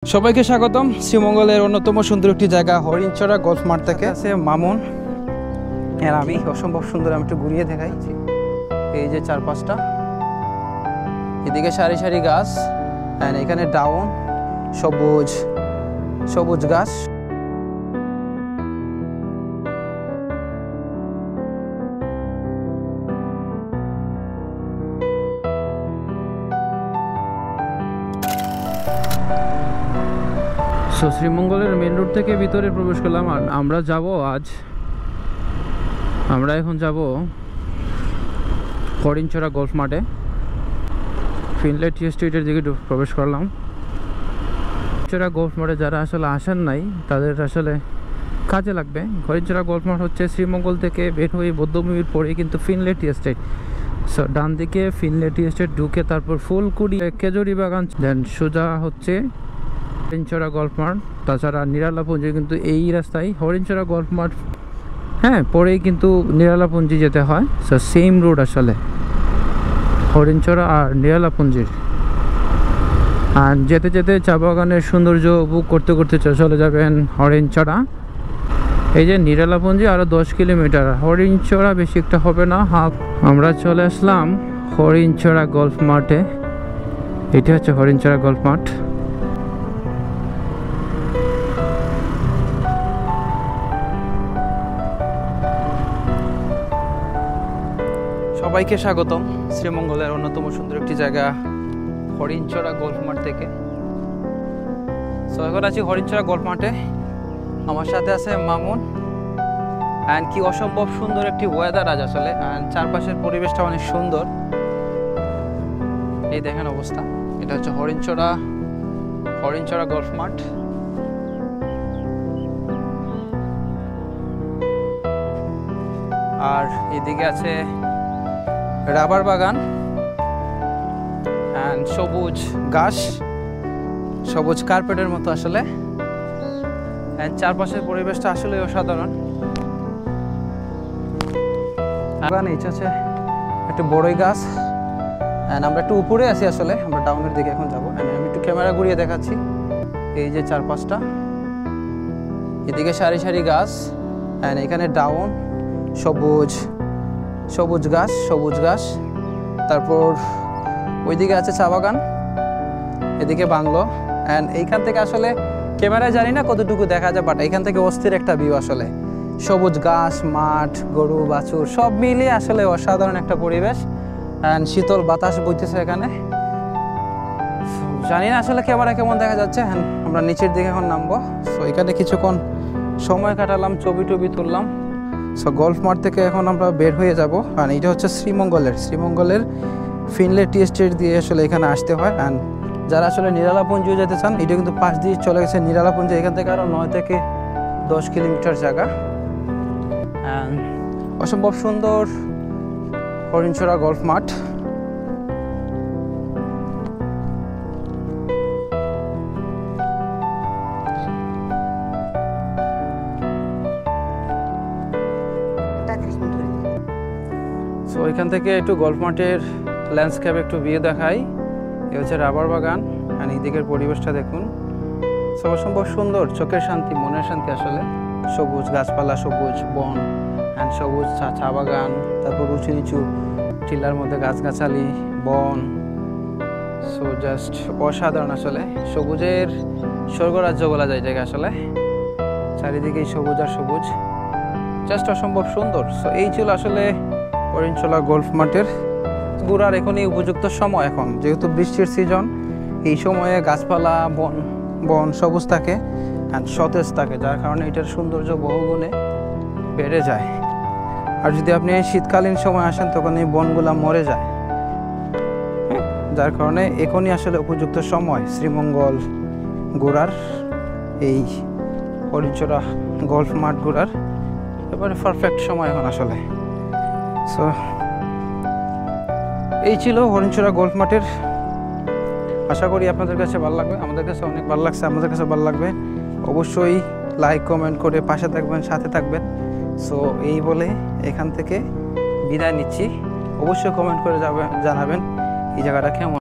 সবাইকে স্বাগতম শ্রীমঙ্গলের অন্যতম সুন্দর একটি জায়গা হরিণচড়া গলফ মাঠ থেকে আছে মামুন আর আমি অসম্ভব সুন্দর। আমি একটু ঘুরিয়ে দেখাইছি। এই যে চারপাশটা, এদিকে সারি সারি গাছ, এখানে ডাউন সবুজ সবুজ গাছ। শ্রীমঙ্গলের মেন রোড থেকে ভিতরে প্রবেশ করলাম। আর আমরা এখন যাব হরিণচড়া গলফ মাঠে। ফিনলে টি স্ট্রিটের দিকে প্রবেশ করলাম। হরিণচড়া গলফ মাঠে যারা আসলে আসেন নাই তাদের আসলে কাজে লাগবে। হরিণচড়া গলফ মাঠ হচ্ছে শ্রীমঙ্গল থেকে বের হয়ে বৌদ্ধভূমির পরে কিন্তু ফিনলে টি এস্টেট, সো ডান দিকে ফিনলে টি এস্টেট ঢুকে তারপর ফুলকুড়ি খেজুরি বাগান, দেন সোজা হচ্ছে হরিণচড়া গলফ মাঠ। তাছাড়া নিরালাপুঞ্জি কিন্তু এই রাস্তায় হরিণচড়া গলফ মাঠ, পরেই কিন্তু নিরালাপুঞ্জি যেতে হয়। সো সেম রোড আসলে হরিণচড়া আর নিরালাপুঞ্জির। আর যেতে যেতে চা বাগানের সৌন্দর্য উপভোগ করতে করতে চলে যাবেন হরিণচড়া। এই যে নিরালাপুঞ্জি আরও 10 কিলোমিটার, হরিণচড়া বেশি একটা হবে না, হাফ। আমরা চলে আসলাম হরিণচড়া গলফ মাঠে। এটি হচ্ছে হরিণচড়া গলফ মাঠ। সবাইকে স্বাগতম শ্রীমঙ্গলের অন্যতম সুন্দর একটি জায়গা হরিণচড়া গলফ মাঠ থেকে। সো এখন আছি হরিণচড়া গলফ মাঠে। আমার সাথে আছে মামুন। অ্যান্ড কি অসম্ভব সুন্দর একটি ওয়েদার আজ আসলে। অ্যান্ড চারপাশের পরিবেশটা অনেক সুন্দর। এই দেখেন অবস্থা। এটা হচ্ছে হরিণচড়া গলফ মাঠ। আর এদিকে আছে রাবার বাগান অ্যান্ড সবুজ ঘাস, সবুজ কার্পেটের মতো আসলে। চারপাশের পরিবেশটা আসলে অসাধারণ। এই হচ্ছে একটা বড়ই গাছ। অ্যান্ড আমরা একটু উপরে আছি আসলে, আমরা ডাউনের দিকে এখন যাবো। আমি একটু ক্যামেরা ঘুরিয়ে দেখাচ্ছি। এই যে চারপাশটা, এদিকে সারি সারি গাছ, অ্যান্ড এখানে ডাউন সবুজ ঘাস। তারপর ওইদিকে আছে চা বাগান, এদিকে বাংলো। অ্যান্ড এইখান থেকে আসলে ক্যামেরায় জানি না কতটুকু দেখা যায়, বাট এইখান থেকে অস্থির একটা ভিউ আসলে। সবুজ ঘাস, মাঠ, গরু বাছুর সব মিলিয়ে আসলে অসাধারণ একটা পরিবেশ। অ্যান্ড শীতল বাতাস বইতেছে এখানে। জানি না আসলে ক্যামেরা কেমন দেখা যাচ্ছে। হ্যাঁ, আমরা নিচের দিকে এখন নামবো। সো এখানে কিছুক্ষণ সময় কাটালাম, ছবি তুললাম। সো গলফ মাঠ থেকে এখন আমরা বের হয়ে যাব। আর এটা হচ্ছে শ্রীমঙ্গলের ফিনলে টি এস্টেট দিয়ে আসলে এখানে আসতে হয়। অ্যান্ড যারা আসলে নিরালাপুঞ্জি যেতে চান, এটা কিন্তু পাশ দিয়ে চলে গেছে নিরালাপুঞ্জি। এখান থেকে আরও 9 থেকে 10 কিলোমিটার জায়গা। অ্যান্ড অসম্ভব সুন্দর হরিণচড়া গলফ মাঠ। সো এখান থেকে একটু গলফ মাঠের ল্যান্ডস্কেপ একটু ভিউ দেখাই। এ হচ্ছে রাবার বাগান। আর এই দিকের পরিবেশটা দেখুন। সো অসম্ভব সুন্দর, চোখের শান্তি, মনের শান্তি আসলে। সবুজ গাছপালা, সবুজ বন অ্যান্ড সবুজ চা বাগান, তারপর উঁচু নিচু টিলার মধ্যে গাছগাছালি, বন। সো জাস্ট অসাধারণ আসলে। সবুজের স্বর্গরাজ্য বলা যায় জায়গা আসলে। চারিদিকেই সবুজ আর সবুজ, জাস্ট অসম্ভব সুন্দর। সো এই ছিল আসলে হরিণচড়া গলফ মাঠের ঘোরার এখনই উপযুক্ত সময়। এখন যেহেতু বৃষ্টির সিজন, এই সময়ে গাছপালা, বন সবুজ থাকে আর সতেজ থাকে, যার কারণে এটার সৌন্দর্য বহুগুণে বেড়ে যায়। আর যদি আপনি শীতকালীন সময় আসেন তখন এই বনগুলা মরে যায়, যার কারণে এখনই আসলে উপযুক্ত সময় শ্রীমঙ্গল ঘোরার, এই হরিণচড়া গলফ মাঠ ঘোরার এবারে পারফেক্ট সময় এখন আসলে। সো এই ছিল হরিণচড়া গলফ মাঠের। আশা করি আপনাদের কাছে ভালো লাগবে। আমাদের কাছে অনেক ভালো লাগছে, আমাদের কাছে ভালো লাগবে। অবশ্যই লাইক কমেন্ট করে পাশে থাকবেন, সাথে থাকবেন। সো এই বলে এখান থেকে বিদায় নিচ্ছি। অবশ্যই কমেন্ট করে জানাবেন এই জায়গাটা কেমন।